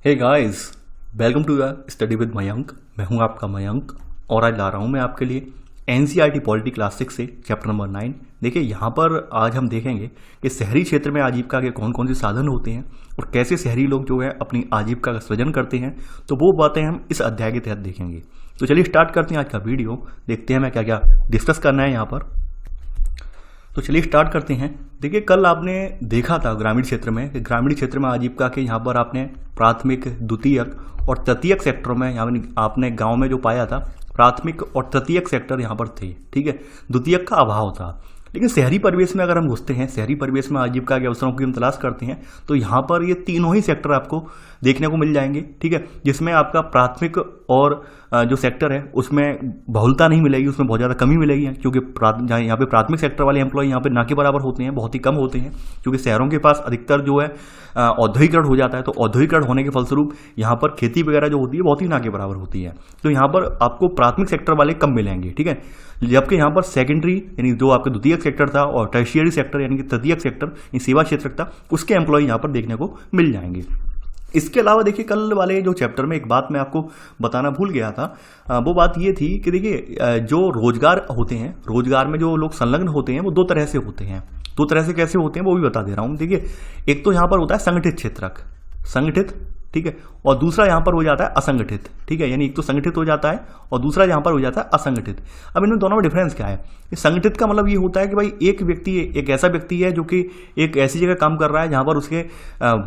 Hey guys, welcome to study with Mayank. मैं हूं आपका मयंक और आज ला रहा हूं मैं आपके लिए एनसीईआरटी पॉलिटी क्लास 6 से चैप्टर नंबर 9। देखिए यहाँ पर आज हम देखेंगे कि शहरी क्षेत्र में आजीविका के कौन कौन से साधन होते हैं और कैसे शहरी लोग जो है अपनी आजीविका का सृजन करते हैं। तो वो बातें हम इस अध्याय के तहत देखेंगे। तो चलिए स्टार्ट करते हैं आज का वीडियो। देखते हैं मैं क्या क्या डिस्कस करना है यहाँ पर। तो चलिए स्टार्ट करते हैं। देखिए कल आपने देखा था ग्रामीण क्षेत्र में कि ग्रामीण क्षेत्र में आजीविका के यहाँ पर आपने प्राथमिक, द्वितीयक और तृतीयक सेक्टरों में यहाँ आपने गांव में जो पाया था प्राथमिक और तृतीयक सेक्टर यहाँ पर थे, ठीक है। द्वितीयक का अभाव था। लेकिन शहरी परिवेश में अगर हम घुसते हैं, शहरी परिवेश में आजीविका के अवसरों की हम तलाश करते हैं तो यहाँ पर ये तीनों ही सेक्टर आपको देखने को मिल जाएंगे, ठीक है। जिसमें आपका प्राथमिक और जो सेक्टर है उसमें बहुलता नहीं मिलेगी, उसमें बहुत ज़्यादा कमी मिलेगी, क्योंकि यहाँ पे प्राथमिक सेक्टर वाले एम्प्लॉय यहाँ पे ना के बराबर होते हैं, बहुत ही कम होते हैं। क्योंकि शहरों के पास अधिकतर जो है औद्योगिकरण हो जाता है, तो औद्योगिकरण होने के फलस्वरूप यहाँ पर खेती वगैरह जो होती है बहुत ही ना के बराबर होती है। तो यहाँ पर आपको प्राथमिक सेक्टर वाले कम मिलेंगे, ठीक है। जबकि यहाँ पर सेकेंडरी यानी जो आपका द्वितीयक सेक्टर था और टर्शियरी सेक्टर यानी कि तृतीयक सेक्टर सेवा क्षेत्र था उसके एम्प्लॉय यहाँ पर देखने को मिल जाएंगे। इसके अलावा देखिए कल वाले जो चैप्टर में एक बात मैं आपको बताना भूल गया था, वो बात ये थी कि देखिए जो रोजगार होते हैं, रोजगार में जो लोग संलग्न होते हैं वो दो तरह से होते हैं। दो तरह से कैसे होते हैं वो भी बता दे रहा हूँ। देखिए एक तो यहाँ पर होता है संगठित क्षेत्रक, संगठित, ठीक है, और दूसरा यहाँ पर हो जाता है असंगठित, ठीक है। यानी एक तो संगठित हो जाता है और दूसरा यहाँ पर हो जाता है असंगठित। अब इन दोनों में डिफरेंस क्या है? संगठित का मतलब ये होता है कि भाई एक व्यक्ति, एक ऐसा व्यक्ति है जो कि एक ऐसी जगह काम कर रहा है जहाँ पर उसके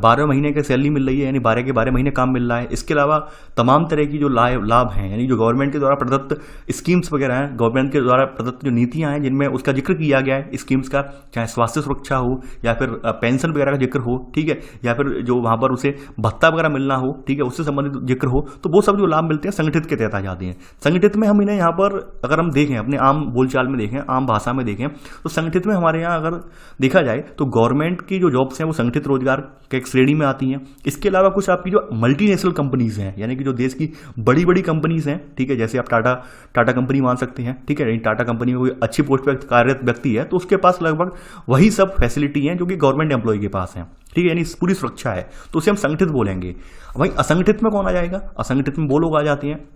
12 महीने की सैलरी मिल रही है, यानी 12 के 12 महीने काम मिल रहा है। इसके अलावा तमाम तरह की जो लाभ हैं, यानी जो गवर्नमेंट के द्वारा प्रदत्त स्कीम्स वगैरह हैं, गवर्नमेंट के द्वारा प्रदत्त जो नीतियाँ हैं जिनमें उसका जिक्र किया गया है स्कीम्स का, चाहे स्वास्थ्य सुरक्षा हो या फिर पेंशन वगैरह का जिक्र हो, ठीक है, या फिर जो वहाँ पर उसे भत्ता वगैरह मिलना हो, ठीक है, उससे संबंधित जिक्र हो, तो वो सब जो लाभ मिलते हैं संगठित के तहत आ जाते हैं। संगठित में हम इन्हें यहाँ पर अगर हम देखें, अपने आम बोलचाल में देखें, आम भाषा में देखें, तो संगठित में हमारे यहाँ अगर देखा जाए तो गवर्नमेंट की जो जॉब्स हैं वो संगठित रोजगार के एक श्रेणी में आती हैं। इसके अलावा कुछ आपकी जो मल्टीनेशनल कंपनीज हैं, यानी कि जो देश की बड़ी बड़ी कंपनीज हैं, ठीक है, जैसे आप टाटा कंपनी मान सकते हैं, ठीक है। टाटा कंपनी में कोई अच्छी पोस्ट पर कार्यरत व्यक्ति है तो उसके पास लगभग वही सब फैसिलिटी हैं जो कि गवर्नमेंट एम्प्लॉय के पास हैं, ठीक है, यानी पूरी सुरक्षा है, तो उसे हम संगठित बोलेंगे। भाई असंगठित में कौन आ जाएगा? असंगठित में वो लोग आ जाते हैं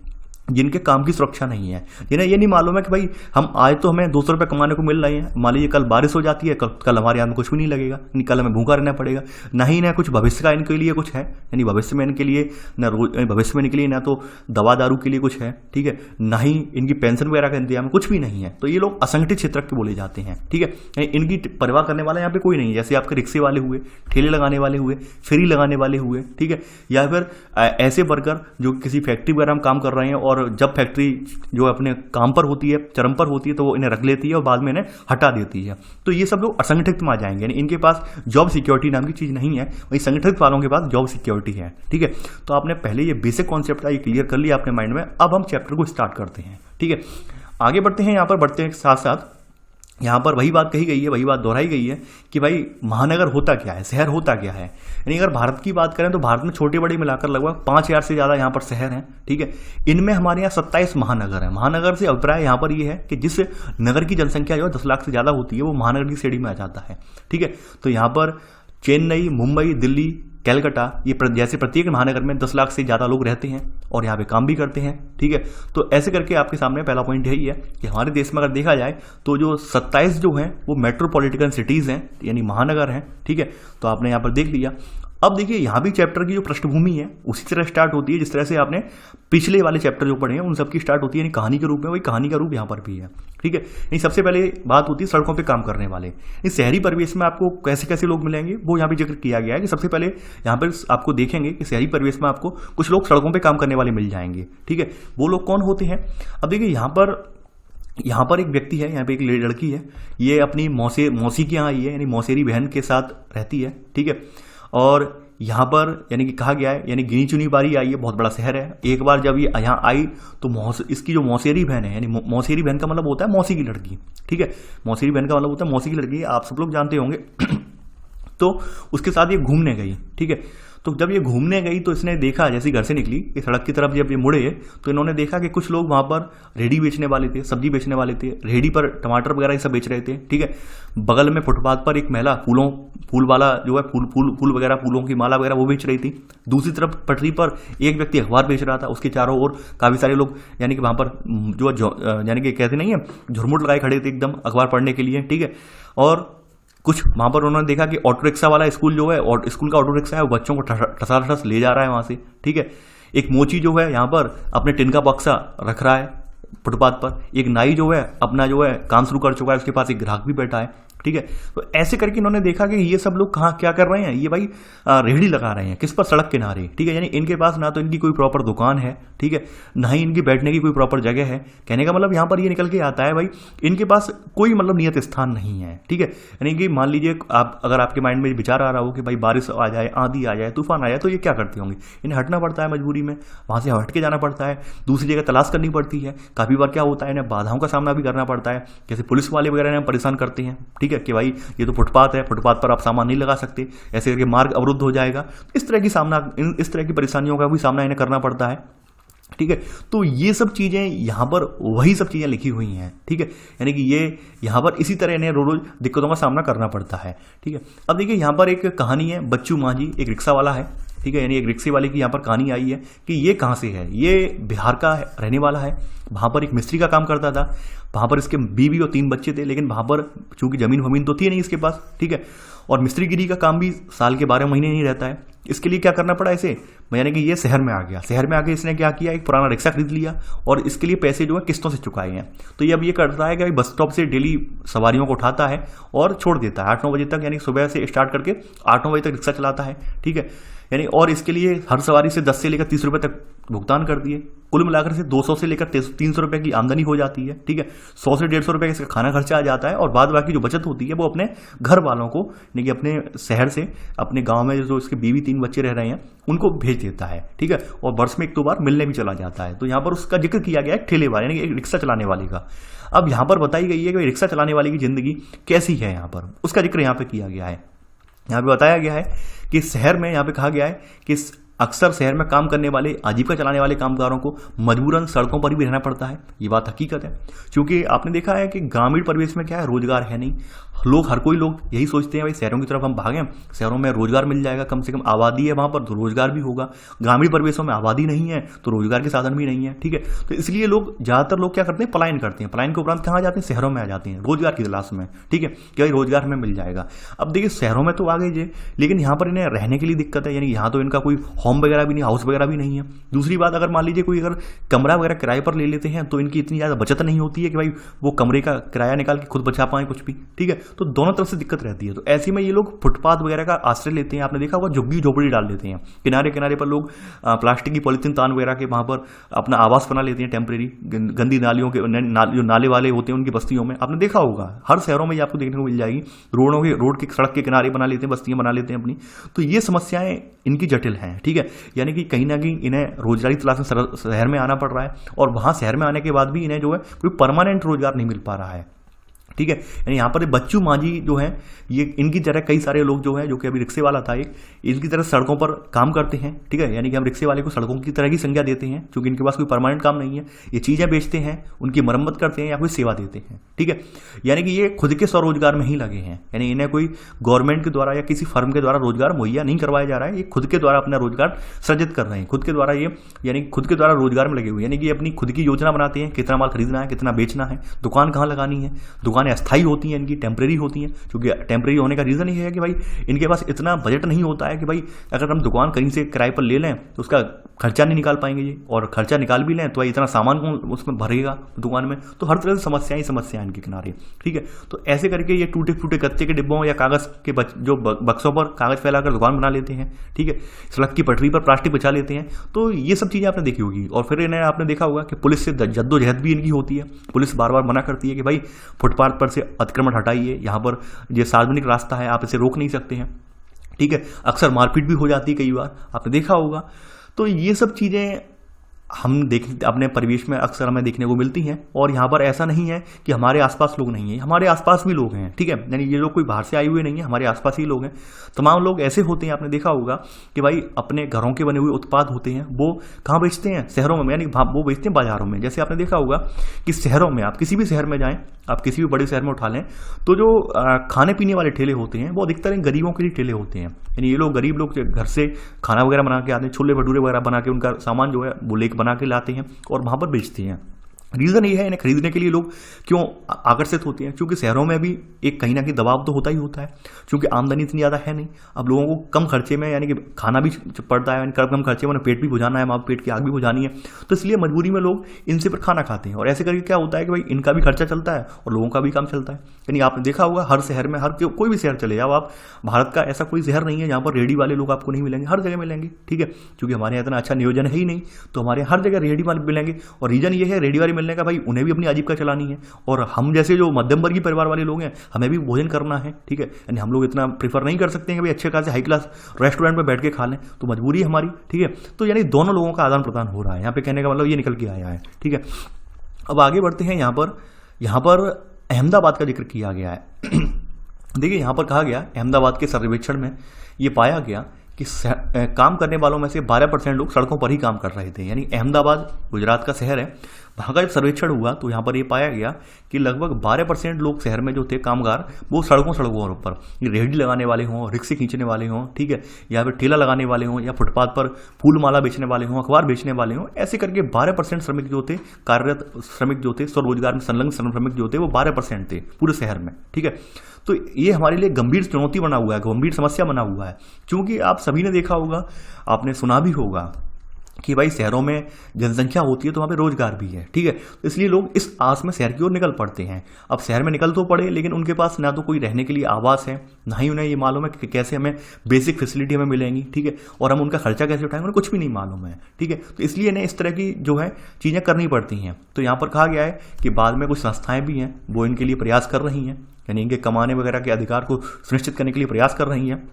जिनके काम की सुरक्षा नहीं है, जिन्हें ये नहीं मालूम है कि भाई हम आज तो हमें 200 रुपये कमाने को मिल रही है, मान लीजिए कल बारिश हो जाती है, कल हमारे यहाँ में कुछ भी नहीं लगेगा, यानी कल हमें भूखा रहना पड़ेगा, ना ही ना कुछ भविष्य का इनके लिए कुछ है, यानी भविष्य में इनके लिए भविष्य में इनके लिए ना तो दवा दारू के लिए कुछ है, ठीक है, ना ही इनकी पेंशन वगैरह का इंतजाम, कुछ भी नहीं है। तो ये लोग असंगठित क्षेत्र के बोले जाते हैं, ठीक है। इनकी परवाह करने वाला यहाँ पे कोई नहीं है, जैसे आपके रिक्शे वाले हुए, ठेले लगाने वाले हुए, फेरी लगाने वाले हुए, ठीक है, या फिर ऐसे वर्कर जो किसी फैक्ट्री वगैरह में काम कर रहे हैं और जब फैक्ट्री जो अपने काम पर होती है, चरम पर होती है, तो वो इन्हें रख लेती है और बाद में इन्हें हटा देती है। तो ये सब लोग असंगठित में आ जाएंगे, यानी इनके पास जॉब सिक्योरिटी नाम की चीज नहीं है, वही संगठित वालों के पास जॉब सिक्योरिटी है, ठीक है। तो आपने पहले ये बेसिक कॉन्सेप्ट ये क्लियर कर लिया अपने माइंड में। अब हम चैप्टर को स्टार्ट करते हैं, ठीक है, आगे बढ़ते हैं। यहाँ पर बढ़ते हैं साथ साथ यहाँ पर वही बात कही गई है, वही बात दोहराई गई है कि भाई महानगर होता क्या है, शहर होता क्या है। यानी अगर भारत की बात करें तो भारत में छोटे बड़े मिलाकर लगभग 5000 से ज़्यादा यहाँ पर शहर हैं, ठीक है। इनमें हमारे यहाँ 27 महानगर हैं। महानगर से अभिप्राय यहाँ पर ये है कि जिस नगर की जनसंख्या जो है 10 लाख से ज़्यादा होती है वो महानगर की श्रेणी में आ जाता है, ठीक है। तो यहाँ पर चेन्नई, मुंबई, दिल्ली, कैलकाटा, ये जैसे प्रत्येक महानगर में 10 लाख से ज़्यादा लोग रहते हैं और यहाँ पे काम भी करते हैं, ठीक है। तो ऐसे करके आपके सामने पहला पॉइंट यही है कि हमारे देश में अगर देखा जाए तो जो 27 जो हैं वो मेट्रोपॉलिटन सिटीज़ हैं, यानी महानगर हैं, ठीक है। तो आपने यहाँ पर देख लिया। अब देखिए यहाँ भी चैप्टर की जो पृष्ठभूमि है उसी तरह स्टार्ट होती है जिस तरह से आपने पिछले वाले चैप्टर जो पढ़े हैं उन सब की स्टार्ट होती है, यानी कहानी के रूप में। वही कहानी का रूप यहाँ पर भी है, ठीक है। यानी सबसे पहले बात होती है सड़कों पे काम करने वाले। इस शहरी परिवेश में आपको कैसे कैसे लोग मिलेंगे वो यहाँ पे जिक्र किया गया है कि सबसे पहले यहाँ पर आपको देखेंगे कि शहरी परिवेश में आपको कुछ लोग सड़कों पर काम करने वाले मिल जाएंगे, ठीक है। वो लोग कौन होते हैं? अब देखिए यहाँ पर एक व्यक्ति है, यहाँ पे एक लड़की है, ये अपनी मौसी के यहाँ आई है, यानी मौसेरी बहन के साथ रहती है, ठीक है। और यहाँ पर यानी कि कहा गया है, यानी गिनी चुनी बारी आई है, बहुत बड़ा शहर है। एक बार जब ये यहाँ आई तो इसकी जो मौसेरी बहन है, यानी मौसेरी बहन का मतलब होता है मौसी की लड़की, ठीक है। मौसेरी बहन का मतलब होता है मौसी की लड़की, आप सब लोग जानते होंगे। तो उसके साथ ये घूमने गई, ठीक है। तो जब ये घूमने गई तो इसने देखा, जैसे घर से निकली ये सड़क की तरफ जब ये मुड़े तो इन्होंने देखा कि कुछ लोग वहाँ पर रेहड़ी बेचने वाले थे, सब्जी बेचने वाले थे, रेहड़ी पर टमाटर वगैरह ये सब बेच रहे थे। ठीक है, बगल में फुटपाथ पर एक महिला फूल वाला जो है फूल वगैरह, फूलों की माला वगैरह वो बेच रही थी। दूसरी तरफ पटरी पर एक व्यक्ति अखबार बेच रहा था, उसके चारों ओर काफ़ी सारे लोग यानी कि वहाँ पर जो यानी कि कहते नहीं है झुरमुट लगाए खड़े थे एकदम अखबार पढ़ने के लिए। ठीक है, और कुछ वहाँ पर उन्होंने देखा कि ऑटो रिक्शा वाला स्कूल जो है और स्कूल का ऑटो रिक्शा है वो बच्चों को ठसाठस ले जा रहा है वहाँ से। ठीक है, एक मोची जो है यहाँ पर अपने टिन का बक्सा रख रहा है फुटपाथ पर, एक नाई जो है अपना जो है काम शुरू कर चुका है, उसके पास एक ग्राहक भी बैठा है। ठीक है, तो ऐसे करके इन्होंने देखा कि ये सब लोग कहाँ क्या कर रहे हैं, ये भाई रेहड़ी लगा रहे हैं किस पर, सड़क किनारे। ठीक है, यानी इनके पास ना तो इनकी कोई प्रॉपर दुकान है, ठीक है, ना ही इनकी बैठने की कोई प्रॉपर जगह है। कहने का मतलब यहाँ पर ये निकल के आता है भाई इनके पास कोई मतलब नियत स्थान नहीं है। ठीक है, यानी कि मान लीजिए आप अगर आपके माइंड में विचार आ रहा हो कि भाई बारिश आ जाए, आंधी आ जाए, तूफान आ जाए, तो ये क्या करते होंगे, इन्हें हटना पड़ता है मजबूरी में, वहाँ से हट के जाना पड़ता है, दूसरी जगह तलाश करनी पड़ती है। काफ़ी बार क्या होता है इन्हें बाधाओं का सामना भी करना पड़ता है, जैसे पुलिस वाले वगैरह इन्हें परेशान करते हैं। ठीक है, कि भाई ये तो फुटपाथ है, फुटपाथ पर आप सामान नहीं लगा सकते, ऐसे करके मार्ग अवरुद्ध हो जाएगा। इस तरह की परेशानियों का भी सामना इन्हें करना पड़ता है। ठीक है, तो ये सब चीजें यहाँ पर वही सब चीजें लिखी हुई हैं। ठीक है, यानी कि ये यहाँ पर इसी तरह इन्हें रोज दिक्कतों का सामना करना पड़ता है। ठीक है, अब देखिए यहाँ पर एक कहानी है, बच्चू मांझी एक रिक्शा वाला है। ठीक है, यानी एक रिक्शे वाले की यहाँ पर कहानी आई है कि ये कहाँ से है, ये बिहार का रहने वाला है। वहाँ पर एक मिस्त्री का काम करता था, वहाँ पर इसके बीवी और 3 बच्चे थे, लेकिन वहाँ पर चूंकि जमीन तो थी नहीं इसके पास। ठीक है, और मिस्त्रीगिरी का काम भी साल के 12 महीने नहीं रहता है। इसके लिए क्या करना पड़ा इसे, यानी कि ये शहर में आ गया। शहर में आके इसने क्या किया, एक पुराना रिक्शा खरीद लिया और इसके लिए पैसे जो है किस्तों से चुकाए हैं। तो ये अब ये करता है कि बस स्टॉप से डेली सवारियों को उठाता है और छोड़ देता है 8-9 बजे तक, यानी सुबह से स्टार्ट करके 8-9 बजे तक रिक्शा चलाता है। ठीक है, यानी और इसके लिए हर सवारी से 10 से लेकर 30 रुपए तक भुगतान कर दिए। कुल मिलाकर से 200 से लेकर 300 रुपए की आमदनी हो जाती है। ठीक है, 100 से 150 रुपए इसका खाना खर्चा आ जाता है और बाद बाकी जो बचत होती है वो अपने घर वालों को, यानी कि अपने शहर से अपने गांव में जो इसके बीवी 3 बच्चे रह रहे हैं उनको भेज देता है। ठीक है, और वर्ष में 1-2 बार मिलने भी चला जाता है। तो यहाँ पर उसका जिक्र किया गया है ठेले वाले, यानी कि एक रिक्शा चलाने वाले का। अब यहाँ पर बताई गई है कि रिक्शा चलाने वाले की जिंदगी कैसी है, यहाँ पर उसका जिक्र यहाँ पे किया गया है। यहाँ पे बताया गया है कि शहर में, यहाँ पे कहा गया है कि अक्सर शहर में काम करने वाले, आजीविका चलाने वाले कामगारों को मजबूरन सड़कों पर भी रहना पड़ता है। ये बात हकीकत है, क्योंकि आपने देखा है कि ग्रामीण परिवेश में क्या है, रोजगार है नहीं। हर कोई लोग यही सोचते हैं भाई शहरों की तरफ हम भागें, शहरों में रोजगार मिल जाएगा, कम से कम आबादी है वहाँ पर तो रोजगार भी होगा। ग्रामीण परिवेशों में आबादी नहीं है तो रोजगार के साधन भी नहीं है। ठीक है, तो इसलिए ज़्यादातर लोग क्या करते हैं, पलायन करते हैं। पलायन के उपरांत कहाँ जाते हैं, शहरों में आ जाते हैं रोजगार की तलाश में। ठीक है, कि भाई रोजगार हमें मिल जाएगा। अब देखिए शहरों में तो आ गए, लेकिन यहाँ पर इन्हें रहने के लिए दिक्कत है, यानी यहाँ तो इनका कोई होम वगैरह भी नहीं, हाउस वगैरह भी नहीं है। दूसरी बात, अगर मान लीजिए कोई अगर कमरा वगैरह किराए पर ले लेते हैं तो इनकी इतनी ज़्यादा बचत नहीं होती है कि भाई वो कमरे का किराया निकाल के खुद बचा पाएं कुछ भी। ठीक है, तो दोनों तरफ से दिक्कत रहती है। तो ऐसे में ये लोग फुटपाथ वगैरह का आश्रय लेते हैं। आपने देखा होगा झुग्गी झोपड़ी डाल देते हैं किनारे किनारे पर लोग, प्लास्टिक की पॉलीथीन तान वगैरह के वहाँ पर अपना आवास बना लेते हैं टेम्परेरी। गंदी नालियों के जो नाले वाले होते हैं उनकी बस्तियों में आपने देखा होगा, हर शहरों में ये आपको देखने को मिल जाएगी। रोड के सड़क के किनारे बना लेते हैं, बस्तियां बना लेते हैं अपनी। तो ये समस्याएं इनकी जटिल हैं। ठीक है, यानी कि कहीं ना कहीं इन्हें रोजगारी तलाश में शहर में आना पड़ रहा है और वहां शहर में आने के बाद भी इन्हें जो है कोई परमानेंट रोजगार नहीं मिल पा रहा है। ठीक है, यानी यहाँ पर बच्चू मांझी जो है, ये इनकी तरह कई सारे लोग जो है, जो कि अभी रिक्शे वाला था एक, इनकी तरह सड़कों पर काम करते हैं। ठीक है, यानी कि हम रिक्शे वाले को सड़कों की तरह की संज्ञा देते हैं, क्योंकि इनके पास कोई परमानेंट काम नहीं है। ये चीज़ें बेचते हैं, उनकी मरम्मत करते हैं या कोई सेवा देते हैं। ठीक है, यानी कि ये खुद के स्वरोजगार में ही लगे हैं, यानी इन्हें कोई गवर्नमेंट के द्वारा या किसी फर्म के द्वारा रोजगार मुहैया नहीं करवाया जा रहा है। ये खुद के द्वारा अपना रोजगार सृजित कर रहे हैं, खुद के द्वारा ये, यानी खुद के द्वारा रोजगार में लगे हुए, यानी कि अपनी खुद की योजना बनाते हैं, कितना माल खरीदना है, कितना बेचना है, दुकान कहाँ लगानी है। दुकानें अस्थायी होती हैं, इनकी टेम्परेरी होती हैं, क्योंकि टेम्परेरी होने का रीजन ये है कि भाई इनके पास इतना बजट नहीं होता है कि भाई अगर हम दुकान कहीं से किराए पर ले लें तो उसका खर्चा नहीं निकाल पाएंगे ये, और खर्चा निकाल भी लें तो इतना सामान कौन उसमें भरेगा दुकान में। तो हर तरह से समस्याएं इनके किनारे। ठीक है, तो ऐसे करके ये टूटे फूटे कच्चे के डिब्बों या कागज के जो बक्सों पर कागज फैलाकर दुकान बना लेते हैं। ठीक है, सड़क की पटरी पर प्लास्टिक बिछा लेते हैं। तो ये सब चीजें आपने देखी होगी। और फिर इन्हें आपने देखा होगा कि पुलिस से जद्दोजहद भी इनकी होती है। पुलिस बार बार मना करती है कि भाई फुटपाथ पर से अतिक्रमण हटाइए, यहाँ पर ये सार्वजनिक रास्ता है, आप इसे रोक नहीं सकते हैं। ठीक है, अक्सर मारपीट भी हो जाती है कई बार, आपने देखा होगा। तो ये सब चीज़ें हम देख अपने परिवेश में अक्सर हमें देखने को मिलती हैं। और यहाँ पर ऐसा नहीं है कि हमारे आसपास लोग नहीं हैं, हमारे आसपास भी लोग हैं, ठीक है। यानी ये लोग कोई बाहर से आए हुए नहीं है, हमारे आसपास ही लोग हैं। तमाम लोग ऐसे होते हैं, आपने देखा होगा कि भाई अपने घरों के बने हुए उत्पाद होते हैं वो कहाँ बेचते हैं, शहरों में, यानी वो बेचते हैं बाजारों में। जैसे आपने देखा होगा कि शहरों में, आप किसी भी शहर में जाएं, आप किसी भी बड़े शहर में उठा लें, तो जो खाने पीने वाले ठेले होते हैं वो अधिकतर गरीबों के लिए ठेले होते हैं। यानी ये लोग, गरीब लोग घर से खाना वगैरह बना के आते हैं, छोले भटूरे वगैरह बना के, उनका सामान जो है वो लेके बना के लाते हैं और वहां पर बेचते हैं। रीजन ये है, इन्हें खरीदने के लिए लोग क्यों आकर्षित होते हैं, क्योंकि शहरों में भी एक कहीं ना कहीं दबाव तो होता ही होता है, क्योंकि आमदनी इतनी ज़्यादा है नहीं। अब लोगों को कम खर्चे में, यानी कि खाना भी पड़ता है, कम खर्चे में पेट भी बुझाना है, माँ पेट की आग भी बुझानी है, तो इसलिए मजबूरी में लोग इनसे पर खाना खाते हैं। और ऐसे करके क्या होता है कि भाई इनका भी खर्चा चलता है और लोगों का भी काम चलता है। यानी आपने देखा होगा हर शहर में, हर कोई भी शहर चले जाओ आप, भारत का ऐसा कोई शहर नहीं है जहाँ पर रेहड़ी वाले लोग आपको नहीं मिलेंगे, हर जगह मिलेंगे, ठीक है। क्योंकि हमारे यहाँ इतना अच्छा नियोजन है ही नहीं, तो हमारे यहाँ हर जगह रेहड़ी वाले मिलेंगे। और रीजन ये है रेहड़ी वाले मिलने का, भाई उन्हें भी अपनी आजीविका चलानी है, और हम जैसे जो मध्यम वर्गीय परिवार वाले लोग हैं हमें भी भोजन करना है, ठीक है। यानी हम लोग इतना प्रीफर नहीं कर सकते हैं कि भाई अच्छे खासे हाई क्लास रेस्टोरेंट में बैठ के खा लें, तो मजबूरी है हमारी, ठीक है। तो यानी दोनों लोगों का आदान प्रदान हो रहा है, यहाँ पे कहने का मतलब ये निकल के आया है, ठीक है। अब आगे बढ़ते हैं। यहाँ पर अहमदाबाद का जिक्र किया गया है। देखिए यहाँ पर कहा गया, अहमदाबाद के सर्वेक्षण में ये पाया गया कि काम करने वालों में से 12% लोग सड़कों पर ही काम कर रहे थे। यानी अहमदाबाद गुजरात का शहर है, वहाँ का जब सर्वेक्षण हुआ तो यहाँ पर ये पाया गया कि लगभग 12% लोग शहर में जो थे कामगार, वो सड़कों पर रेहड़ी लगाने वाले हों, रिक्शे खींचने वाले हों, ठीक है, या फिर ठेला लगाने वाले हों, या फुटपाथ पर फूल माला बेचने वाले हों, अखबार बेचने वाले हों, ऐसे करके 12% श्रमिक जो थे, कार्यरत श्रमिक जो थे, स्वरोजगार में संलग्न श्रमिक जो थे, वो 12% थे पूरे शहर में, ठीक है। तो ये हमारे लिए गंभीर चुनौती बना हुआ है, गंभीर समस्या बना हुआ है, क्योंकि आप सभी ने देखा होगा, आपने सुना भी होगा कि भाई शहरों में जनसंख्या होती है तो वहाँ पे रोजगार भी है, ठीक है। तो इसलिए लोग इस आस में शहर की ओर निकल पड़ते हैं। अब शहर में निकल तो पड़े, लेकिन उनके पास ना तो कोई रहने के लिए आवास है, ना ही उन्हें ये मालूम है कि कैसे हमें बेसिक फैसिलिटी हमें मिलेंगी, ठीक है, और हम उनका खर्चा कैसे उठाएंगे उन्हें कुछ भी नहीं मालूम है, ठीक है। तो इसलिए इन्हें इस तरह की जो है चीज़ें करनी पड़ती हैं। तो यहाँ पर कहा गया है कि बाद में कुछ संस्थाएं भी हैं वो इनके लिए प्रयास कर रही हैं, यानी इनके कमाने वगैरह के अधिकार को सुनिश्चित करने के लिए प्रयास कर रही हैं।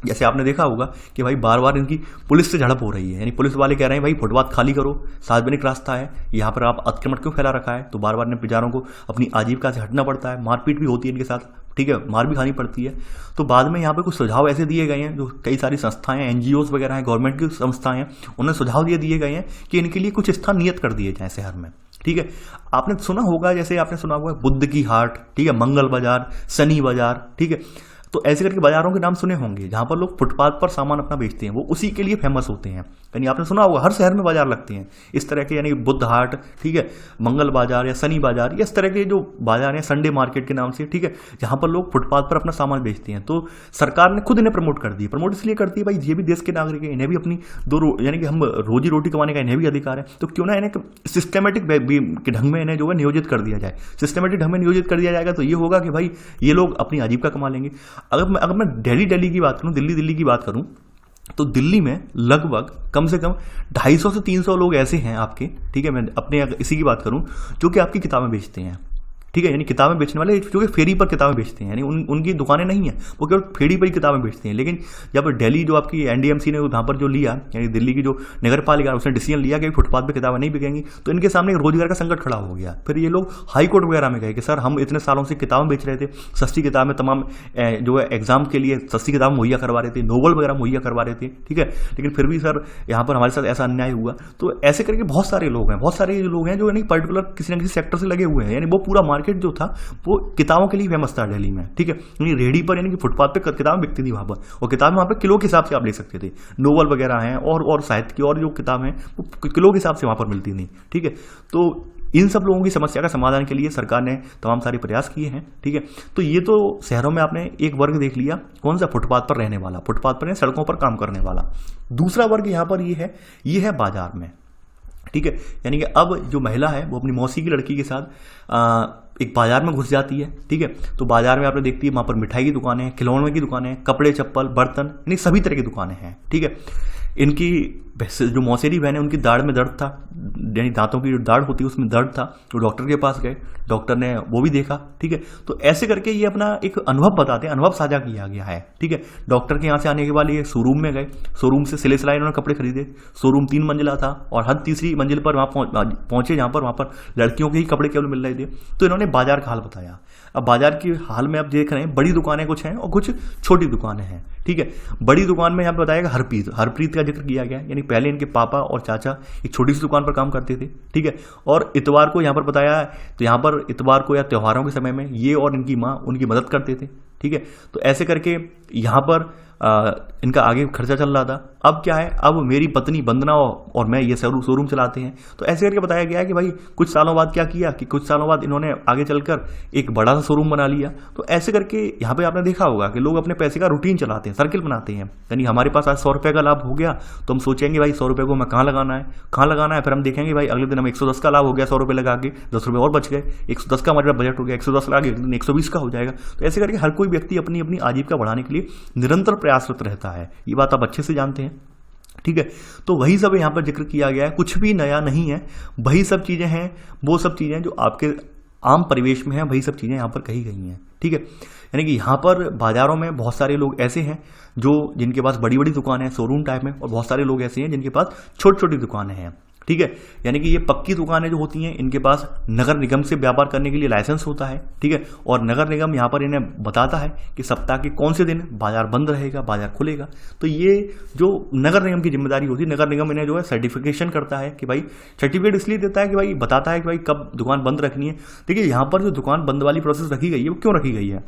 जैसे आपने देखा होगा कि भाई बार बार इनकी पुलिस से झड़प हो रही है, यानी पुलिस वाले कह रहे हैं भाई फुटपाथ खाली करो, सार्वजनिक रास्ता है, यहाँ पर आप अतिक्रमण क्यों फैला रखा है। तो बार बार इन बेचारों को अपनी आजीविका से हटना पड़ता है, मारपीट भी होती है इनके साथ, ठीक है, मार भी खानी पड़ती है। तो बाद में यहाँ पे कुछ सुझाव ऐसे दिए गए हैं, जो कई सारी संस्थाएं, NGOs वगैरह हैं, गवर्नमेंट की संस्थाएं हैं, उन्हें सुझाव दिए गए हैं कि इनके लिए कुछ स्थान नियत कर दिए जाए शहर में, ठीक है। आपने सुना होगा, जैसे आपने सुना होगा बुद्ध की हाट, ठीक है, मंगल बाजार, शनि बाजार, ठीक है। तो ऐसे करके बाजारों के नाम सुने होंगे जहां पर लोग फुटपाथ पर सामान अपना बेचते हैं, वो उसी के लिए फेमस होते हैं। यानी आपने सुना होगा हर शहर में बाजार लगते हैं इस तरह के, यानी बुद्ध हाट, ठीक है, मंगल बाजार या शनि बाजार, या इस तरह के जो बाजार हैं संडे मार्केट के नाम से, ठीक है, जहां पर लोग फुटपाथ पर अपना सामान बेचते हैं। तो सरकार ने खुद इन्हें प्रमोट कर दी। प्रमोट इसलिए करती है भाई ये भी देश के नागरिक हैं, इन्हें भी अपनी यानी कि हम रोजी रोटी कमाने का इन्हें भी अधिकार है, तो क्यों ना इन्हें सिस्टमेटिक के ढंग में इन्हें जो है नियोजित कर दिया जाए। सिस्टमेटिक ढंग में नियोजित कर दिया जाएगा तो ये होगा कि भाई ये लोग अपनी आजीविका कमा लेंगे। अगर मैं दिल्ली की बात करूं, दिल्ली की बात करूं, तो दिल्ली में लगभग कम से कम 250 से 300 लोग ऐसे हैं आपके, ठीक है, मैं अपने इसी की बात करूं, जो कि आपकी किताबें बेचते हैं, ठीक है, यानी किताबें बेचने वाले जो कि फेरी पर किताबें बेचते हैं, यानी उनकी दुकानें नहीं है, वो केवल फेरी पर ही किताबें बेचते हैं। लेकिन जब दिल्ली जो आपकी NDMC ने वहाँ पर जो लिया, यानी दिल्ली की जो नगर पालिका उसने डिसीजन लिया कि फुटपाथ पे किताबें नहीं बिकेंगी, तो इनके सामने एक रोजगार का संकट खड़ा हो गया। फिर ये लोग हाई कोर्ट वगैरह में गए कि सर हम इतने सालों से किताबें बेच रहे थे, सस्ती किताबें, तमाम जो है एग्जाम के लिए सस्ती किताबें मुहैया करवा रहे थे, नोवेल वगैरह मुहैया करवा रहे थे, ठीक है, लेकिन फिर भी सर यहाँ पर हमारे साथ ऐसा अन्याय हुआ। तो ऐसे करके बहुत सारे लोग हैं जो यानी पर्टिकुलर किसी न किसी सेक्टर से लगे हुए हैं। यानी वो पूरा मार्केट जो था वो किताबों के लिए फेमस था दिल्ली में, ठीक है, यानी रेहड़ी पर, यानी कि फुटपाथ पे किताबें बिकती थी वहां पर, और किताबें वहां पे किलो के हिसाब से आप ले सकते थे। नोवेल वगैरह हैं और साहित्य की और जो किताबें वो किलो के हिसाब से वहां पर मिलती थी, ठीक है। तो इन सब लोगों की समस्या का समाधान के लिए सरकार ने तमाम सारे प्रयास किए हैं, ठीक है। तो ये तो शहरों में आपने एक वर्ग देख लिया, कौन सा, फुटपाथ पर रहने वाला, फुटपाथ पर सड़कों पर काम करने वाला। दूसरा वर्ग यहाँ पर ये है बाजार में, ठीक है, यानी कि अब जो महिला है वो अपनी मौसी की लड़की के साथ एक बाजार में घुस जाती है, ठीक है। तो बाजार में आपने देखती है वहां पर मिठाई की दुकानें, खिलौने की दुकानें, कपड़े चप्पल बर्तन, यानी सभी तरह की दुकानें हैं, ठीक है। इनकी जो मौसेरी बहन है उनकी दाढ़ में दर्द था, यानी दांतों की जो दाढ़ होती है उसमें दर्द था, तो डॉक्टर के पास गए, डॉक्टर ने वो भी देखा। ठीक है, तो ऐसे करके ये अपना एक अनुभव बताते हैं, अनुभव साझा किया गया है। ठीक है, डॉक्टर के यहाँ से आने के बाद ये शोरूम में गए, शोरूम से सिले सिलाई इन्होंने कपड़े खरीदे। शोरूम 3 मंजिला था और हर तीसरी मंजिल पर वहाँ पहुंचे जहाँ पर लड़कियों के ही कपड़े केवल मिल रहे थे। तो इन्होंने बाजार का हाल बताया। अब बाजार के हाल में आप देख रहे हैं बड़ी दुकानें कुछ हैं और कुछ छोटी दुकानें हैं। ठीक है, बड़ी दुकान में यहाँ पे बताएगा हरप्रीत का जिक्र किया गया, यानी पहले इनके पापा और चाचा एक छोटी सी दुकान पर काम करते थे। ठीक है, और इतवार को यहाँ पर बताया है, तो यहाँ पर इतवार को या त्योहारों के समय में ये और इनकी माँ उनकी मदद करते थे। ठीक है, तो ऐसे करके यहाँ पर इनका आगे खर्चा चल रहा था। अब क्या है, अब मेरी पत्नी वंदना और मैं ये शोरूम चलाते हैं। तो ऐसे करके बताया गया है कि भाई कुछ सालों बाद क्या किया कि कुछ सालों बाद इन्होंने आगे चलकर एक बड़ा सा शोरूम बना लिया। तो ऐसे करके यहाँ पे आपने देखा होगा कि लोग अपने पैसे का रूटीन चलाते हैं, सर्किल बनाते हैं। यानी हमारे पास आज 100 रुपये का लाभ हो गया तो हम सोचेंगे भाई 100 रुपये को मैं कहाँ लगाना है, फिर हम देखेंगे भाई अगले दिन हम 110 का लाभ हो गया, 100 रुपये लगा के 10 रुपये और बच गए, 110 का हमारे बजट हो गया, 110 लगा के 120 का हो जाएगा। तो ऐसे करके हर कोई व्यक्ति अपनी अपनी आजीविका बढ़ाने के लिए निरंतर प्रयासरत रहता है, ये बात आप अच्छे से जानते हैं। ठीक है, तो वही सब यहाँ पर जिक्र किया गया है, कुछ भी नया नहीं है, वही सब चीजें हैं, वो सब चीजें जो आपके आम परिवेश में है, वही सब चीजें यहाँ पर कही गई हैं। ठीक है, यानी कि यहाँ पर बाजारों में बहुत सारे लोग ऐसे हैं जिनके पास बड़ी बड़ी दुकानें हैं शोरूम टाइप में, और बहुत सारे लोग ऐसे हैं जिनके पास छोटी छोटी दुकानें हैं। ठीक है, यानी कि ये पक्की दुकानें जो होती हैं इनके पास नगर निगम से व्यापार करने के लिए लाइसेंस होता है। ठीक है, और नगर निगम यहाँ पर इन्हें बताता है कि सप्ताह के कौन से दिन बाजार बंद रहेगा, बाजार खुलेगा। तो ये जो नगर निगम की जिम्मेदारी होती है, नगर निगम इन्हें जो है सर्टिफिकेशन करता है कि भाई, सर्टिफिकेट इसलिए देता है कि भाई बताता है कि भाई कब दुकान बंद रखनी है। देखिए यहाँ पर जो दुकान बंद वाली प्रोसेस रखी गई है वो क्यों रखी गई है,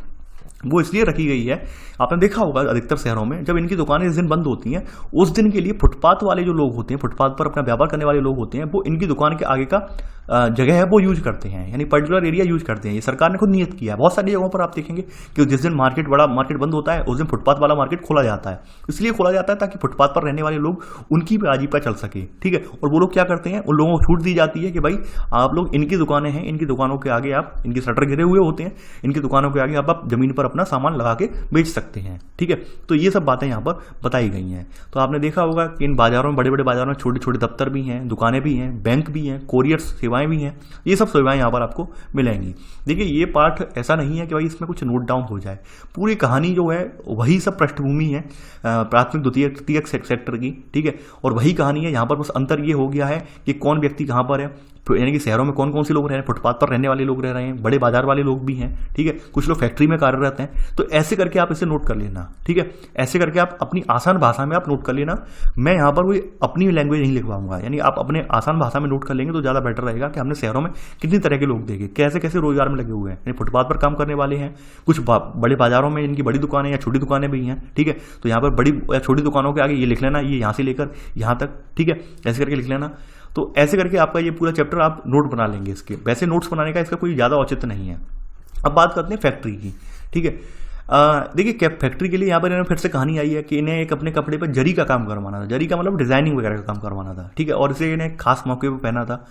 वो इसलिए रखी गई है, आपने देखा होगा अधिकतर शहरों में जब इनकी दुकानें इस दिन बंद होती हैं, उस दिन के लिए फुटपाथ वाले जो लोग होते हैं, फुटपाथ पर अपना व्यापार करने वाले लोग होते हैं, वो इनकी दुकान के आगे का जगह है वो यूज करते हैं, यानी पर्टिकुलर एरिया यूज करते हैं। ये सरकार ने खुद नियत किया है। बहुत सारी जगहों पर आप देखेंगे कि जिस दिन बड़ा मार्केट बंद होता है उस दिन फुटपाथ वाला मार्केट खोला जाता है। इसलिए खोला जाता है ताकि फुटपाथ पर रहने वाले लोग उनकी भी आजीविका चल सके। ठीक है, और वो लोग क्या करते हैं, उन लोगों को छूट दी जाती है कि भाई आप लोग, इनकी दुकानें हैं, इनकी दुकानों के आगे आप, इनकी शटर गिरे हुए होते हैं, इनकी दुकानों के आगे आप जमीन पर अपना सामान लगा के बेच सकते हैं। ठीक है, तो ये सब बातें यहाँ पर बताई गई हैं। तो आपने देखा होगा कि इन बाजारों में, बड़े बड़े बाजारों में छोटे छोटे दफ्तर भी हैं, दुकानें भी हैं, बैंक भी हैं, कोरियर सेवाएं भी हैं, ये सब सेवाएं यहाँ पर आपको मिलेंगी। देखिए ये पाठ ऐसा नहीं है कि भाई इसमें कुछ नोट डाउन हो जाए, पूरी कहानी जो है वही सब पृष्ठभूमि है प्राथमिक द्वितीयक तृतीयक सेक्टर की। ठीक है, और वही कहानी है, यहाँ पर बस अंतर ये हो गया है कि कौन व्यक्ति कहाँ पर है, यानी कि शहरों में कौन कौन से लोग रह रहे हैं, फुटपाथ पर रहने वाले लोग रह रहे हैं, बड़े बाजार वाले लोग भी हैं। ठीक है, कुछ लोग फैक्ट्री में कार्यरत हैं। तो ऐसे करके आप इसे नोट कर लेना। ठीक है, ऐसे करके आप अपनी आसान भाषा में आप नोट कर लेना। मैं यहाँ पर कोई अपनी लैंग्वेज नहीं लिखवाऊंगा, यानी आप अपने आसान भाषा में नोट कर लेंगे तो ज़्यादा बेटर रहेगा कि हमने शहरों में कितनी तरह के लोग देखे, कैसे कैसे रोजगार में लगे हुए हैं, यानी फुटपाथ पर काम करने वाले हैं, कुछ बड़े बाजारों में इनकी बड़ी दुकानें या छोटी दुकानें भी हैं। ठीक है, तो यहाँ पर बड़ी या छोटी दुकानों के आगे ये लिख लेना, ये यहाँ से लेकर यहाँ तक। ठीक है, ऐसे करके लिख लेना। तो ऐसे करके आपका ये पूरा चैप्टर आप नोट बना लेंगे इसके। वैसे नोट्स बनाने का इसका कोई ज़्यादा औचित्य नहीं है। अब बात करते हैं फैक्ट्री की। ठीक है, देखिए फैक्ट्री के लिए यहाँ पर इन्हें फिर से कहानी आई है कि इन्हें एक अपने कपड़े पर जरी का काम करवाना था। जरी का मतलब डिजाइनिंग वगैरह का काम करवाना था। ठीक है, और इसे इन्हें खास मौके पर पहना था।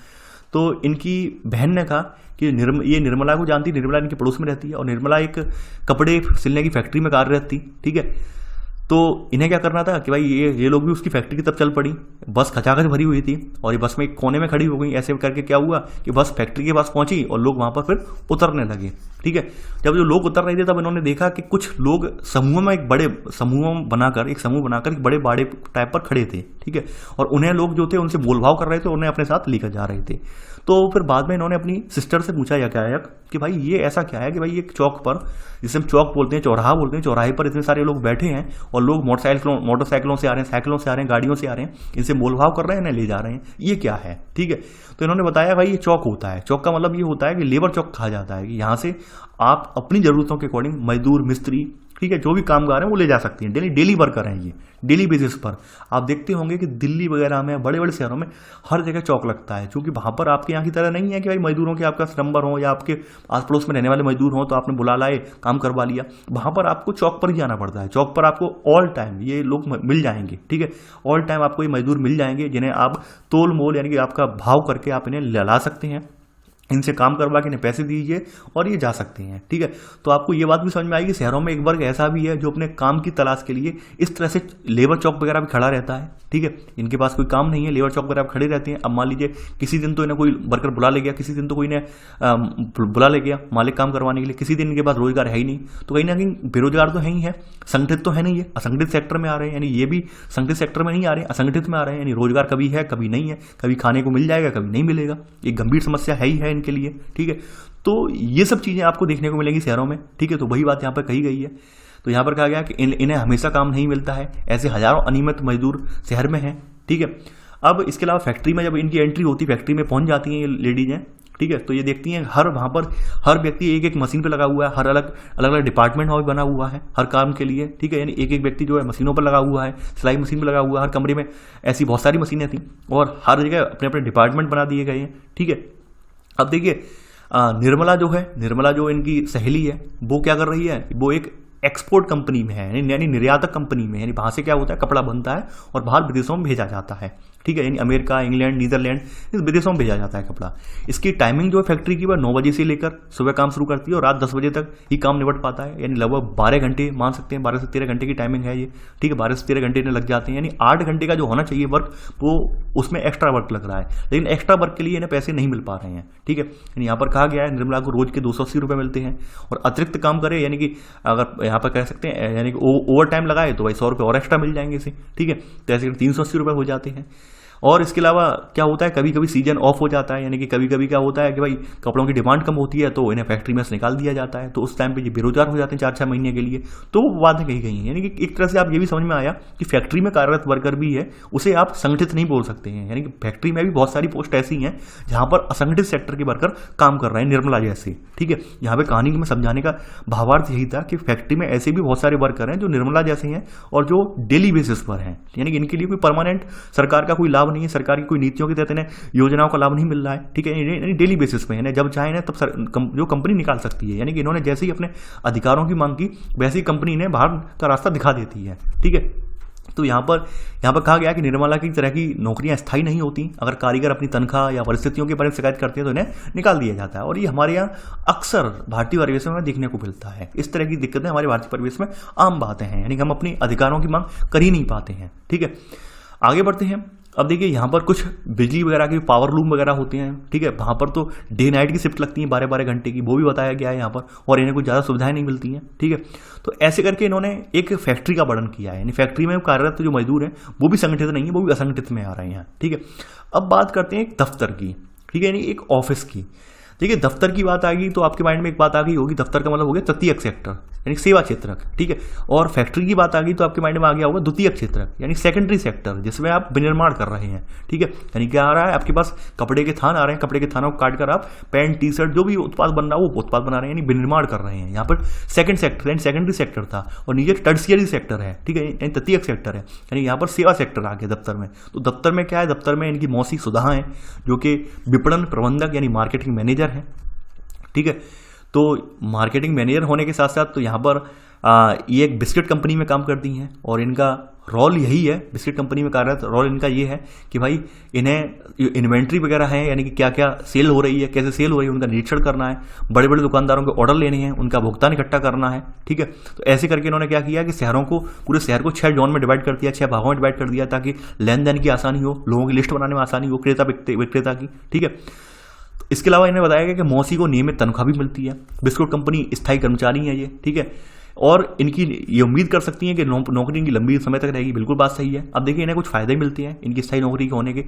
तो इनकी बहन ने कहा कि ये निर्मला को जानती, निर्मला इनके पड़ोस में रहती है और निर्मला एक कपड़े सिलने की फैक्ट्री में कार्यरत थी। ठीक है, तो इन्हें क्या करना था कि भाई ये लोग भी उसकी फैक्ट्री की तरफ चल पड़ी। बस खचाखच भरी हुई थी और ये बस में एक कोने में खड़ी हो गई। ऐसे करके क्या हुआ कि बस फैक्ट्री के पास पहुंची और लोग वहां पर फिर उतरने लगे। ठीक है, जब जो लोग उतर रहे थे तब इन्होंने देखा कि कुछ लोग समूह में, एक बड़े समूह बनाकर एक बड़े बाड़े टाइप पर खड़े थे। ठीक है, और उन्हें लोग जो थे उनसे बोलभाव कर रहे थे, उन्हें अपने साथ लेकर जा रहे थे। तो फिर बाद में इन्होंने अपनी सिस्टर से पूछा यकायक कि भाई ये ऐसा क्या है कि भाई एक चौक पर, जिसे हम चौक बोलते हैं, चौराहा बोलते हैं, चौराहे पर इतने सारे लोग बैठे हैं और लोग मोटरसाइकिलों से आ रहे हैं, साइकिलों से आ रहे हैं, गाड़ियों से आ रहे हैं, इनसे मोलभाव कर रहे हैं, इन्हें ले जा रहे हैं, ये क्या है। ठीक है, तो इन्होंने बताया भाई ये चौक होता है। चौक का मतलब ये होता है कि लेबर चौक कहा जाता है कि यहाँ से आप अपनी जरूरतों के अकॉर्डिंग मजदूर, मिस्त्री, ठीक है, जो भी कामगार हैं वो ले जा सकते हैं। डेली वर्कर हैं ये, डेली बेसिस पर। आप देखते होंगे कि दिल्ली वगैरह में, बड़े बड़े शहरों में हर जगह चौक लगता है, क्योंकि वहाँ पर आपके यहाँ की तरह नहीं है कि भाई मजदूरों के आपका नंबर हो या आपके आस पड़ोस में रहने वाले मजदूर हों तो आपने बुला लाए, काम करवा लिया। वहाँ पर आपको चौक पर ही जाना पड़ता है। चौक पर आपको ऑल टाइम ये लोग मिल जाएंगे। ठीक है, ऑल टाइम आपको ये मजदूर मिल जाएंगे जिन्हें आप तोल मोल, यानी कि आपका भाव करके आप इन्हें ला सकते हैं इनसे काम करवा के इन्हें पैसे दीजिए और ये जा सकते हैं। ठीक है, तो आपको ये बात भी समझ में आएगी शहरों में एक वर्ग ऐसा भी है जो अपने काम की तलाश के लिए इस तरह से लेबर चौक वगैरह भी खड़ा रहता है। ठीक है, इनके पास कोई काम नहीं है, लेबर चौक वगैरह खड़े रहते हैं। अब मान लीजिए किसी दिन तो इन्हें कोई वर्कर बुला ले गया, किसी दिन तो कोई इन्हें बुला ले गया मालिक काम करवाने के लिए, किसी दिन इनके पास रोजगार है ही नहीं, तो कहीं ना कहीं बेरोजगार तो है ही है, संगठित तो है नहीं है, असंगठित सेक्टर में आ रहे हैं। यानी ये भी संगठित सेक्टर में नहीं आ रहे हैं, असंगठित में आ रहे हैं। यानी रोजगार कभी है कभी नहीं है, कभी खाने को मिल जाएगा कभी नहीं मिलेगा, एक गंभीर समस्या है ही है इनके लिए। ठीक है, तो ये सब चीजें आपको देखने को मिलेंगी शहरों में। ठीक है, तो वही बात यहाँ पर कही गई है। तो यहाँ पर कहा गया कि इन्हें हमेशा काम नहीं मिलता है, ऐसे हजारों अनियमित मजदूर शहर में हैं। ठीक है, अब इसके अलावा फैक्ट्री में जब इनकी एंट्री होती है, फैक्ट्री में पहुंच जाती हैं ये लेडीज हैं। ठीक है, तो ये देखती हैं वहाँ पर हर व्यक्ति एक एक मशीन पे लगा हुआ है, हर अलग अलग डिपार्टमेंट भी बना हुआ है हर काम के लिए। ठीक है, यानी एक एक व्यक्ति जो है मशीनों पर लगा हुआ है, सिलाई मशीन पर लगा हुआ है, हर कमरे में ऐसी बहुत सारी मशीनें थी और हर जगह अपने अपने डिपार्टमेंट बना दिए गए हैं। ठीक है, अब देखिए निर्मला जो इनकी सहेली है वो क्या कर रही है, वो एक एक्सपोर्ट कंपनी में है, यानी निर्यातक कंपनी में। यानी वहां से क्या होता है, कपड़ा बनता है और बाहर विदेशों में भेजा जाता है। ठीक है, यानी अमेरिका, इंग्लैंड, नीदरलैंड, इस विदेशों में भेजा जाता है कपड़ा। इसकी टाइमिंग जो है फैक्ट्री की, वह 9 बजे से लेकर सुबह काम शुरू करती है और रात 10 बजे तक ही काम निपट पाता है। यानी लगभग 12 घंटे मान सकते हैं, 12 से 13 घंटे की टाइमिंग है ये। ठीक है, 12 से 13 घंटे लग जाते हैं। यानी 8 घंटे का जो होना चाहिए वर्क, वो उसमें एक्स्ट्रा वर्क लग रहा है, लेकिन एक्स्ट्रा वर्क के लिए इन्हें पैसे नहीं मिल पा रहे हैं। ठीक है, यानी यहाँ पर कहा गया है निर्मला को रोज के 280 रुपये मिलते हैं और अतिरिक्त काम करे, यानी कि अगर यहाँ पर कह सकते हैं यानी कि ओवर टाइम लगाए तो भाई 100 रुपये और एक्स्ट्रा मिल जाएंगे इसे। ठीक है, तो ऐसे 380 रुपये हो जाते हैं। और इसके अलावा क्या होता है, कभी कभी सीजन ऑफ हो जाता है, यानी कि कभी कभी क्या होता है कि भाई कपड़ों की डिमांड कम होती है तो इन्हें फैक्ट्री में से निकाल दिया जाता है, तो उस टाइम पे ये बेरोजगार हो जाते हैं 4-6 महीने के लिए। तो वो बातें कही गई हैं। यानी कि एक तरह से आप ये भी समझ में आया कि फैक्ट्री में कार्यरत वर्कर भी है, उसे आप संगठित नहीं बोल सकते हैं। यानी कि फैक्ट्री में भी बहुत सारी पोस्ट ऐसी हैं जहां पर असंगठित सेक्टर के वर्कर काम कर रहे हैं, निर्मला जैसे। ठीक है, यहाँ पे कहानी में समझाने का भावार्थ यही था कि फैक्ट्री में ऐसे भी बहुत सारे वर्कर हैं जो निर्मला जैसे हैं और जो डेली बेसिस पर हैं। यानी कि इनके लिए कोई परमानेंट सरकार का कोई लाभ नहीं है, सरकार की कोई नीतियों के तहत इन्हें योजनाओं का लाभ नहीं मिल रहा है। ठीक है, यानी डेली बेसिस पे है, जब चाहे ना तब जो कंपनी निकाल सकती है। यानी कि इन्होंने जैसे ही अपने अधिकारों की मांग की, वैसे ही कंपनी ने बाहर का रास्ता दिखा देती है। ठीक है, तो यहाँ पर कहा गया कि निर्मला की तरह की नौकरियां स्थायी नहीं होती। अगर कारीगर अपनी तनख्वाह या परिस्थितियों के बारे में शिकायत करते हैं तो इन्हें निकाल दिया जाता है। और ये हमारे यहाँ अक्सर भारतीय परिवेश में देखने को मिलता है। इस तरह की दिक्कतें हमारे भारतीय परिवेश में आम बातें हैं, यानी कि हम अपनी अधिकारों की मांग कर ही नहीं पाते हैं। ठीक है, आगे बढ़ते हैं। अब देखिए यहाँ पर कुछ बिजली वगैरह की पावर लूम वगैरह होते हैं। ठीक है, वहाँ पर तो डे नाइट की शिफ्ट लगती है 12-12 घंटे की, वो भी बताया गया है यहाँ पर, और इन्हें कुछ ज़्यादा सुविधाएं नहीं मिलती हैं। ठीक है, तो ऐसे करके इन्होंने एक फैक्ट्री का वर्णन किया है। यानी फैक्ट्री में कार्यरत जो मजदूर हैं वो भी संगठित नहीं है, वो भी असंगठित में आ रहे हैं। ठीक है, अब बात करते हैं एक दफ्तर की। ठीक है, यानी एक ऑफिस की। देखिए, दफ्तर की बात आ गई तो आपके माइंड में एक बात आ गई होगी, दफ्तर का मतलब हो गया तृतीयक सेक्टर, यानी सेवा क्षेत्रक। ठीक है, और फैक्ट्री की बात आ गई तो आपके माइंड में आ गया होगा द्वितीयक क्षेत्रक, यानी सेकेंडरी सेक्टर, जिसमें आप विनिर्माण कर रहे हैं। ठीक है, यानी क्या आ रहा है, आपके पास कपड़े के थान आ रहे हैं, कपड़े के थानों को काटकर आप पैंट, टी शर्ट, जो भी उत्पाद बन रहा है वो उत्पाद बना रहे हैं, यानी विनिर्माण कर रहे हैं। यहाँ पर सेकंड सेक्टर यानी सेकेंडरी सेक्टर था और नीचे टर्शियरी सेक्टर है। ठीक है, यानी तृतीयक सेक्टर है, यानी यहाँ पर सेवा सेक्टर आ गया दफ्तर में। तो दफ्तर में क्या है, दफ्तर में इनकी मौसी सुधा है जो कि विपणन प्रबंधक यानी मार्केटिंग मैनेजर है। ठीक है, तो मार्केटिंग मैनेजर होने के साथ साथ तो यहाँ पर ये एक बिस्किट कंपनी में काम करती हैं और इनका रोल यही है, बिस्किट कंपनी में कार्यरत रोल इनका ये है कि भाई इन्हें इन्वेंट्री वगैरह है, यानी कि क्या क्या सेल हो रही है, कैसे सेल हो रही है, उनका निरीक्षण करना है, बड़े बड़े दुकानदारों के ऑर्डर लेने हैं, उनका भुगतान इकट्ठा करना है। ठीक है, तो ऐसे करके इन्होंने क्या किया कि पूरे शहर को 6 जोन में डिवाइड कर दिया, 6 भागों में डिवाइड कर दिया, ताकि लेन देन की आसानी हो, लोगों की लिस्ट बनाने में आसानी हो, क्रेता विक्रेता की। ठीक है, इसके अलावा इन्हें बताया गया कि मौसी को नियमित तनख्वाह भी मिलती है, बिस्कुट कंपनी स्थायी कर्मचारी है ये। ठीक है, और इनकी ये उम्मीद कर सकती हैं कि नौकरी इनकी लंबी समय तक रहेगी। बिल्कुल बात सही है। अब देखिए, इन्हें कुछ फायदे मिलते हैं इनकी स्थायी नौकरी के होने के।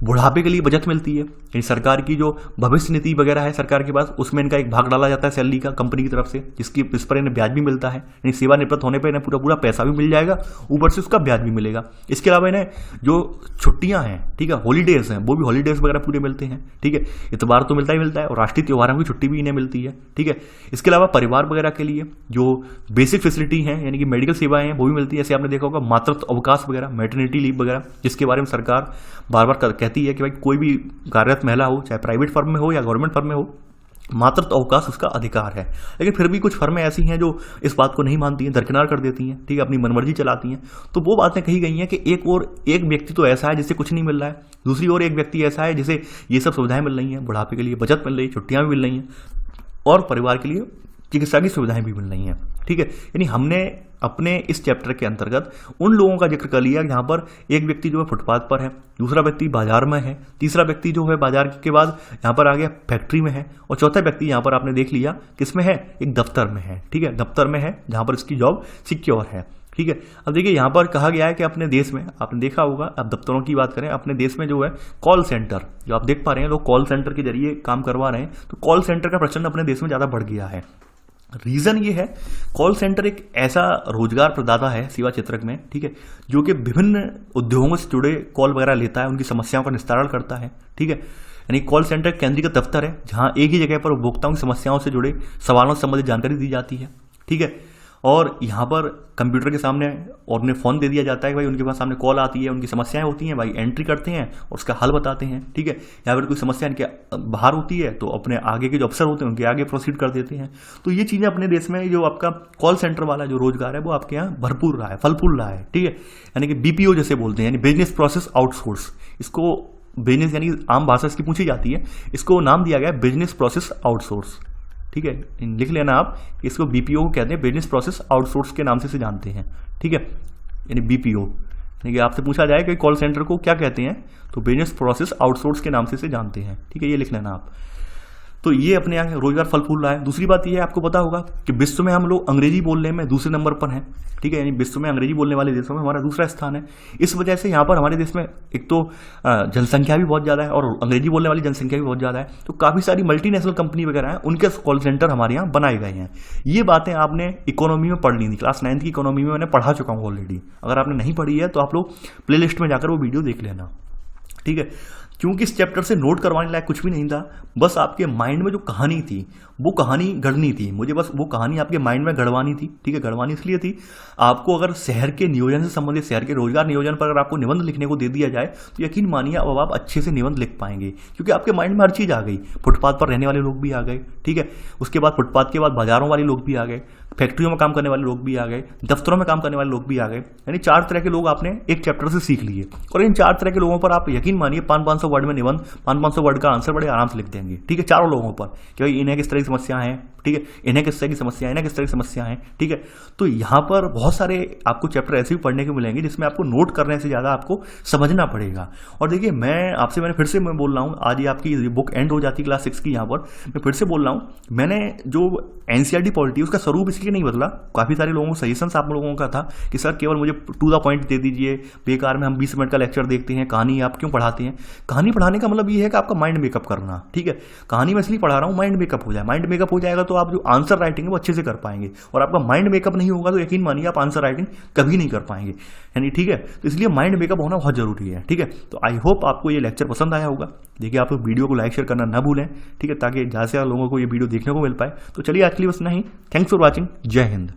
बुढ़ापे के लिए बचत मिलती है, यानी सरकार की जो भविष्य निधि वगैरह है सरकार के पास, उसमें इनका एक भाग डाला जाता है सैलरी का कंपनी की तरफ से, इस पर इन्हें ब्याज भी मिलता है। यानी सेवानिवृत्त होने पर इन्हें पूरा पैसा भी मिल जाएगा, ऊपर से उसका ब्याज भी मिलेगा। इसके अलावा इन्हें जो छुट्टियां हैं, ठीक है, हॉलीडेज हैं, वो भी हॉलीडेज वगैरह पूरे मिलते हैं। ठीक है, इतवार तो मिलता ही मिलता है और राष्ट्रीय त्योहारों की छुट्टी भी इन्हें मिलती है। ठीक है, इसके अलावा परिवार वगैरह के लिए जो बेसिक फैसिलिटी हैं, यानी कि मेडिकल सेवाएं हैं, वो भी मिलती है। जैसे आपने देखा होगा मातृत्व अवकाश वगैरह, मैटरनिटी लीव वगैरह, जिसके बारे में सरकार बार बार कहती है कि भाई कोई भी कार्यरत महिला हो, चाहे प्राइवेट फर्म में हो या गवर्नमेंट फर्म में हो, मातृत्व अवकाश उसका अधिकार है। लेकिन फिर भी कुछ फर्में ऐसी हैं जो इस बात को नहीं मानती हैं, दरकिनार कर देती हैं, ठीक है, अपनी मनमर्जी चलाती हैं। तो वो बातें कही गई हैं कि एक व्यक्ति तो ऐसा है जिसे कुछ नहीं मिल रहा है, दूसरी ओर एक व्यक्ति ऐसा है जिसे ये सब सुविधाएं मिल रही हैं, बुढ़ापे के लिए बचत मिल रही है, छुट्टियां भी मिल रही हैं और परिवार के लिए चिकित्सा की सुविधाएं भी मिल रही हैं, ठीक है। यानी हमने अपने इस चैप्टर के अंतर्गत उन लोगों का जिक्र कर लिया जहां पर एक व्यक्ति जो है फुटपाथ पर है, दूसरा व्यक्ति बाजार में है, तीसरा व्यक्ति जो है बाजार के बाद यहाँ पर आ गया फैक्ट्री में है, और चौथा व्यक्ति यहाँ पर आपने देख लिया किसमें है, एक दफ्तर में है, ठीक है, दफ्तर में है जहां पर इसकी जॉब सिक्योर है, ठीक है। अब देखिए यहाँ पर कहा गया है कि अपने देश में, आपने देखा होगा, अब दफ्तरों की बात करें, अपने देश में जो है कॉल सेंटर, जो आप देख पा रहे हैं लोग कॉल सेंटर के जरिए काम करवा रहे हैं, तो कॉल सेंटर का प्रचलन अपने देश में ज़्यादा बढ़ गया है। रीजन ये है, कॉल सेंटर एक ऐसा रोजगार प्रदाता है सेवा क्षेत्र में, ठीक है, जो कि विभिन्न उद्योगों से जुड़े कॉल वगैरह लेता है, उनकी समस्याओं का निस्तारण करता है, ठीक है। यानी कॉल सेंटर केंद्रीय दफ्तर है जहां एक ही जगह पर उपभोक्ताओं की समस्याओं से जुड़े सवालों से संबंधित जानकारी दी जाती है, ठीक है। और यहाँ पर कंप्यूटर के सामने और उन्हें फ़ोन दे दिया जाता है, भाई उनके पास सामने कॉल आती है, उनकी समस्याएं होती हैं, भाई एंट्री करते हैं और उसका हल बताते हैं, ठीक है। या फिर कोई समस्या इनके बाहर होती है तो अपने आगे के जो अफसर होते हैं उनके आगे प्रोसीड कर देते हैं। तो ये चीज़ें अपने देश में जो आपका कॉल सेंटर वाला जो रोजगार है वो आपके यहाँ भरपूर रहा है, फल फूल रहा है, ठीक है। यानी कि BPO जैसे बोलते हैं, यानी बिजनेस प्रोसेस आउटसोर्स, इसको बिजनेस यानी आम भाषा इसकी पूछी जाती है, इसको नाम दिया गया बिजनेस प्रोसेस आउटसोर्स, ठीक है। लिख लेना आप, इसको BPO को कहते हैं, बिजनेस प्रोसेस आउटसोर्स के नाम से जानते हैं, ठीक है, यानी BPO। ठीक है, आपसे पूछा जाए कि कॉल सेंटर को क्या कहते हैं तो बिजनेस प्रोसेस आउटसोर्स के नाम से जानते हैं, ठीक है, ये लिख लेना आप। तो ये अपने यहाँ रोजगार फल फूल रहा है। दूसरी बात ये है, आपको पता होगा कि विश्व में हम लोग अंग्रेजी बोलने में दूसरे नंबर पर हैं, ठीक है, यानी विश्व में अंग्रेजी बोलने वाले देशों में हमारा दूसरा स्थान है। इस वजह से यहाँ पर हमारे देश में एक तो जनसंख्या भी बहुत ज़्यादा है और अंग्रेजी बोलने वाली जनसंख्या भी बहुत ज़्यादा है, तो काफ़ी सारी मल्टीनेशनल कंपनी वगैरह हैं, उनके कॉल सेंटर हमारे यहाँ बनाए गए हैं। ये बातें आपने इकोनॉमी में पढ़ ली थी, क्लास 9 की इकोनॉमी में मैंने पढ़ा चुका हूँ ऑलरेडी। अगर आपने नहीं पढ़ी है तो आप लोग प्ले लिस्ट में जाकर वो वीडियो देख लेना, ठीक है। क्योंकि इस चैप्टर से नोट करवाने लायक कुछ भी नहीं था, बस आपके माइंड में जो कहानी थी वो कहानी गढ़नी थी, मुझे बस वो कहानी आपके माइंड में गढ़वानी थी, ठीक है। गढ़वानी इसलिए थी, आपको अगर शहर के नियोजन से संबंधित, शहर के रोजगार नियोजन पर अगर आपको निबंध लिखने को दे दिया जाए तो यकीन मानिए अब आप अच्छे से निबंध लिख पाएंगे, क्योंकि आपके माइंड में हर चीज़ आ गई। फुटपाथ पर रहने वाले लोग भी आ गए, ठीक है, उसके बाद फुटपाथ के बाद बाजारों वाले लोग भी आ गए, फैक्ट्रियों में काम करने वाले लोग भी आ गए, दफ्तरों में काम करने वाले लोग भी आ गए, यानी 4 तरह के लोग आपने एक चैप्टर से सीख लिए। और इन 4 तरह के लोगों पर आप यकीन मानिए 500-500 वर्ड में निबंध, 500-500 वर्ड का आंसर बड़े आराम से लिख देंगे, ठीक है, चारों लोगों पर कि भाई इन्हें किस तरह की समस्या है, ठीक है, इन्हें किस तरह की समस्या है, इन्हें किस तरह की समस्या है, ठीक है। तो यहाँ पर बहुत सारे आपको चैप्टर ऐसे भी पढ़ने को मिलेंगे जिसमें आपको नोट करने से ज़्यादा आपको समझना पड़ेगा। और देखिए मैंने फिर से बोल रहा हूँ, आज ये आपकी बुक एंड हो जाती क्लास 6 की, यहाँ पर मैं फिर से बोल रहा हूँ, मैंने जो NCERT पॉलिटी उसका स्वरूप इसलिए नहीं बदला। काफ़ी सारे लोगों को सजेशंस आप लोगों का था कि सर केवल मुझे टू द पॉइंट दे दीजिए, बेकार में हम 20 मिनट का लेक्चर देखते हैं, कहानी आप क्यों पढ़ाते हैं। कहानी पढ़ाने का मतलब ये है कि आपका माइंड मेकअप करना, ठीक है। कहानी मैं इसलिए पढ़ा रहा हूँ माइंड मेकअप हो जाए, माइंड मेकअप हो जाएगा तो आप जो आंसर राइटिंग है वो अच्छे से कर पाएंगे, और आपका माइंड मेकअप नहीं होगा तो यकीन मानिए आप आंसर राइटिंग कभी नहीं कर पाएंगे, यानी ठीक है। तो इसलिए माइंड मेकअप होना बहुत जरूरी है, ठीक है। तो आई होप आपको ये लेक्चर पसंद आया होगा। देखिए आप वीडियो को लाइक शेयर करना ना भूलें, ठीक है, ताकि ज़्यादा से ज़्यादा लोगों को ये वीडियो देखने को मिल पाए। तो चलिए आज के लिए बस नहीं, थैंक्स फॉर वॉचिंग, जय हिंद।